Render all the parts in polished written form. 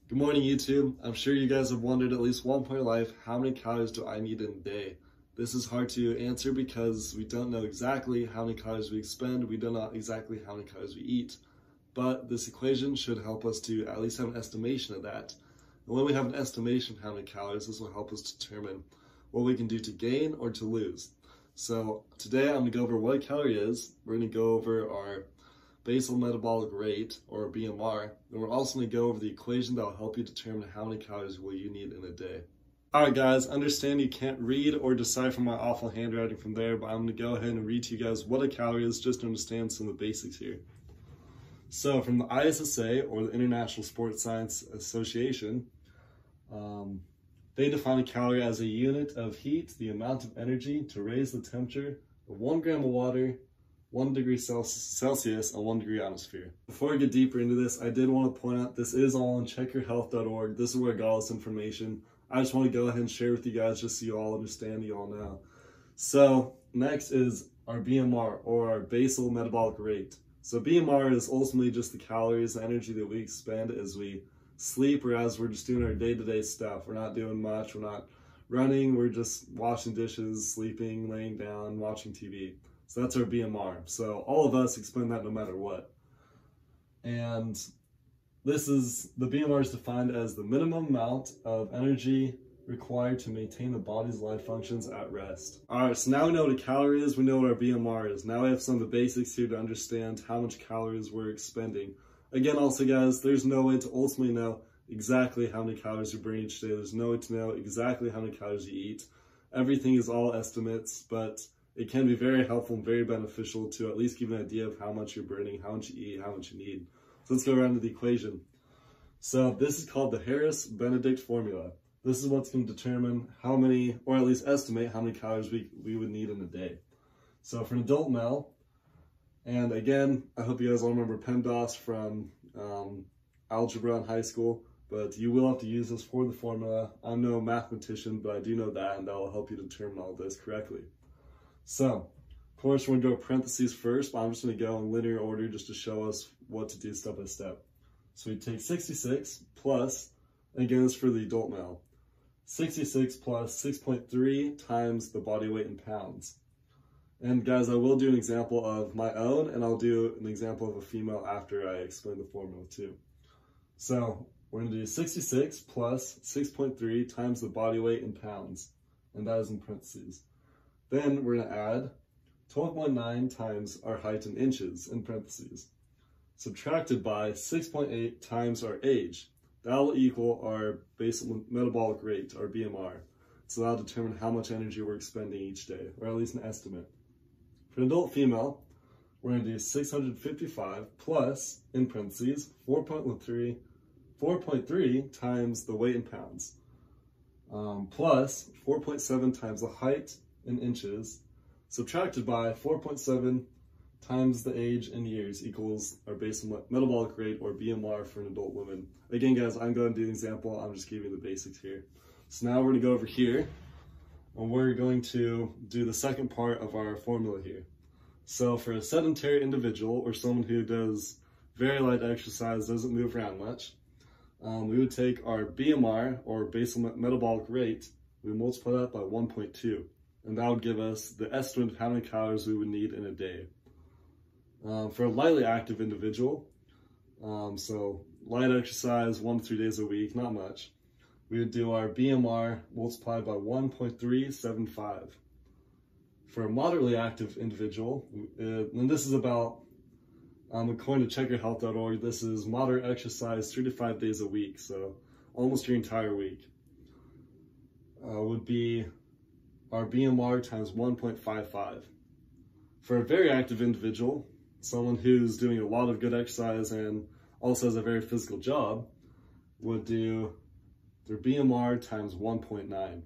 Good morning, YouTube. I'm sure you guys have wondered at least one point in life, how many calories do I need in a day? This is hard to answer because we don't know exactly how many calories we expend. We don't know exactly how many calories we eat. But this equation should help us to at least have an estimation of that. And when we have an estimation of how many calories, this will help us determine what we can do to gain or to lose. So today I'm going to go over what a calorie is. We're going to go over our basal metabolic rate, or BMR, and we're also going to go over the equation that will help you determine how many calories will you need in a day. Alright guys, understand you can't read or decipher my awful handwriting from there, but I'm going to go ahead and read to you guys what a calorie is just to understand some of the basics here. So from the ISSA, or the International Sports Science Association, they define a calorie as a unit of heat, the amount of energy to raise the temperature of 1 gram of water, 1 degree Celsius, and 1 degree atmosphere. Before I get deeper into this, I did want to point out this is all on checkyourhealth.org. This is where I got all this information. I just want to go ahead and share with you guys just so you all understand, you all know. So next is our BMR, or our basal metabolic rate. So BMR is ultimately just the calories and energy that we expend as we sleep or as we're just doing our day-to-day stuff. We're not doing much, we're not running, we're just washing dishes, sleeping, laying down, watching TV. So that's our BMR. So all of us expend that no matter what. And this is, the BMR is defined as the minimum amount of energy required to maintain the body's life functions at rest. Alright, so now we know what a calorie is, we know what our BMR is. Now we have some of the basics here to understand how much calories we're expending. Again, also guys, there's no way to ultimately know exactly how many calories you burn each day. There's no way to know exactly how many calories you eat. Everything is all estimates, but it can be very helpful and very beneficial to at least give an idea of how much you're burning, how much you eat, how much you need. So let's go around to the equation. So this is called the Harris-Benedict Formula. This is what's going to determine how many, or at least estimate how many calories we would need in a day. So for an adult male, and again, I hope you guys all remember PEMDAS from algebra in high school, but you will have to use this for the formula. I'm no mathematician, but I do know that, and that will help you determine all this correctly. So, of course, we're going to go parentheses first, but I'm just going to go in linear order just to show us what to do step by step. So we take 66 plus, and again, this is for the adult male, 66 plus 6.3 times the body weight in pounds. And guys, I will do an example of my own, and I'll do an example of a female after I explain the formula too. So we're going to do 66 plus 6.3 times the body weight in pounds, and that is in parentheses. Then we're going to add 12.9 times our height in inches, in parentheses, subtracted by 6.8 times our age. That will equal our basal metabolic rate, our BMR. So that'll determine how much energy we're expending each day, or at least an estimate. For an adult female, we're going to do 655 plus, in parentheses, 4.3 times the weight in pounds, plus 4.7 times the height in inches, subtracted by 4.7 times the age in years equals our basal metabolic rate, or BMR, for an adult woman. Again, guys, I'm going to do an example. I'm just giving you the basics here. So now we're going to go over here, and we're going to do the second part of our formula here. So for a sedentary individual, or someone who does very light exercise, doesn't move around much, we would take our BMR, or basal metabolic rate, we multiply that by 1.2. And that would give us the estimate of how many calories we would need in a day. For a lightly active individual, so light exercise 1 to 3 days a week, not much, we would do our BMR multiplied by 1.375. For a moderately active individual, and this is about, according to checkyourhealth.org, this is moderate exercise 3 to 5 days a week, so almost your entire week, would be our BMR times 1.55. For a very active individual, someone who's doing a lot of good exercise and also has a very physical job, would do their BMR times 1.9.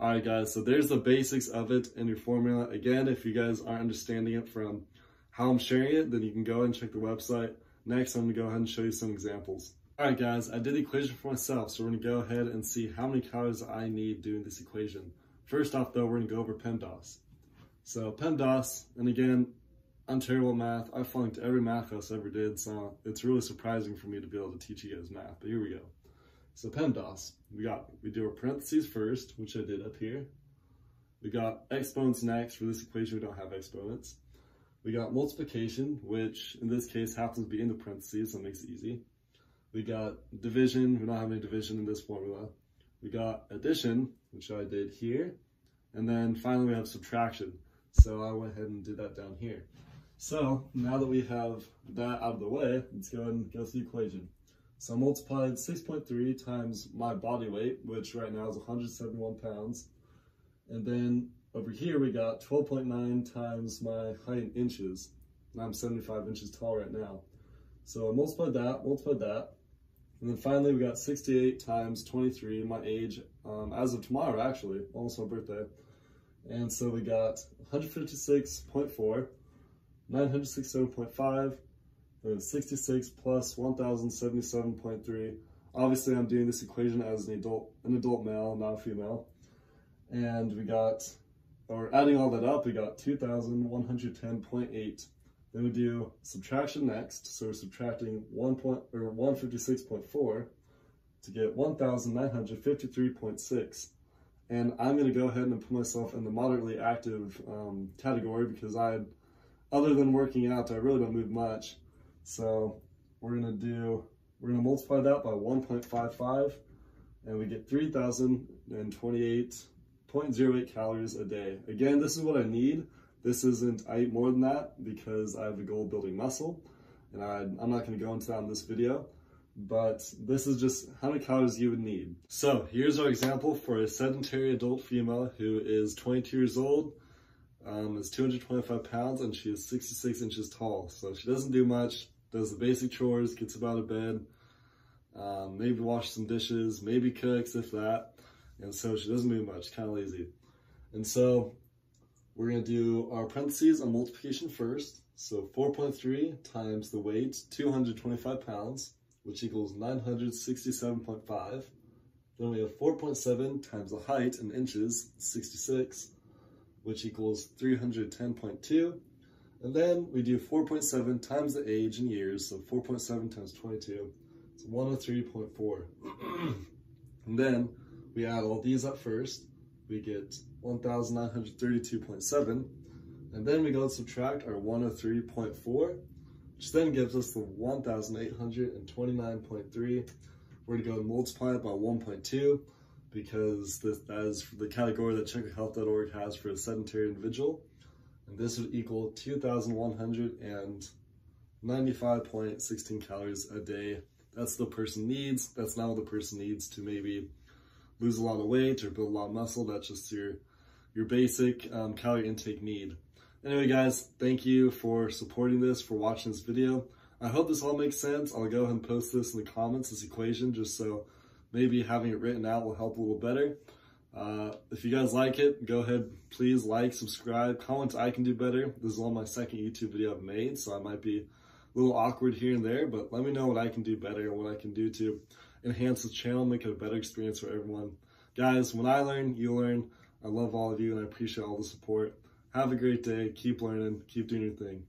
Alright guys, so there's the basics of it in your formula. Again, if you guys aren't understanding it from how I'm sharing it, then you can go ahead and check the website. Next, I'm going to go ahead and show you some examples. Alright guys, I did the equation for myself, so we're going to go ahead and see how many calories I need doing this equation. First off though, we're going to go over PEMDAS. So PEMDAS, and again, I'm terrible at math. I flunked every math class I ever did, so it's really surprising for me to be able to teach you guys math, but here we go. So PEMDAS, we do our parentheses first, which I did up here. We got exponents next. For this equation, we don't have exponents. We got multiplication, which in this case happens to be in the parentheses, so it makes it easy. We got division, we don't have any division in this formula. We got addition, which I did here. And then finally we have subtraction. So I went ahead and did that down here. So now that we have that out of the way, let's go ahead and go through the equation. So I multiplied 6.3 times my body weight, which right now is 171 pounds. And then over here we got 12.9 times my height in inches. And I'm 75 inches tall right now. So I multiplied that. And then finally we got 68 times 23, my age, as of tomorrow actually, almost my birthday. And so we got 156.4, 967.5, and 66 plus 1077.3. Obviously I'm doing this equation as an adult male, not a female. And we got, or adding all that up, we got 2,110.8. Then we do subtraction next, so we're subtracting 156.4 to get 1,953.6. And I'm going to go ahead and put myself in the moderately active category because other than working out, I really don't move much. So we're going to multiply that by 1.55, and we get 3,028.08 calories a day. Again, this is what I need. This isn't, I eat more than that because I have a goal of building muscle, and I'm not going to go into that in this video, but this is just how many calories you would need. So here's our example for a sedentary adult female who is 22 years old, is 225 pounds, and she is 66 inches tall. So she doesn't do much, does the basic chores, gets up out of bed, maybe washes some dishes, maybe cooks, if that, and so she doesn't do much, kind of lazy. And so we're going to do our parentheses on multiplication first. So 4.3 times the weight, 225 pounds, which equals 967.5. Then we have 4.7 times the height in inches, 66, which equals 310.2. And then we do 4.7 times the age in years, so 4.7 times 22, it's 103.4. And then we add all these up first. We get 1,932.7, and then we go and subtract our 103.4, which then gives us the 1,829.3. We're going to go and multiply it by 1.2 because that is the category that checkyourhealth.org has for a sedentary individual, and this would equal 2,195.16 calories a day. That's the person needs. That's not what the person needs to maybe lose a lot of weight or build a lot of muscle. That's just your basic calorie intake need. Anyway guys, thank you for supporting this, for watching this video. I hope this all makes sense. I'll go ahead and post this in the comments, this equation, just so maybe having it written out will help a little better. If you guys like it, go ahead, please like, subscribe, comment I can do better. This is on my second YouTube video I've made, so I might be a little awkward here and there, but let me know what I can do better and what I can do to enhance the channel, make it a better experience for everyone. Guys, when I learn, you learn. I love all of you and I appreciate all the support. Have a great day. Keep learning. Keep doing your thing.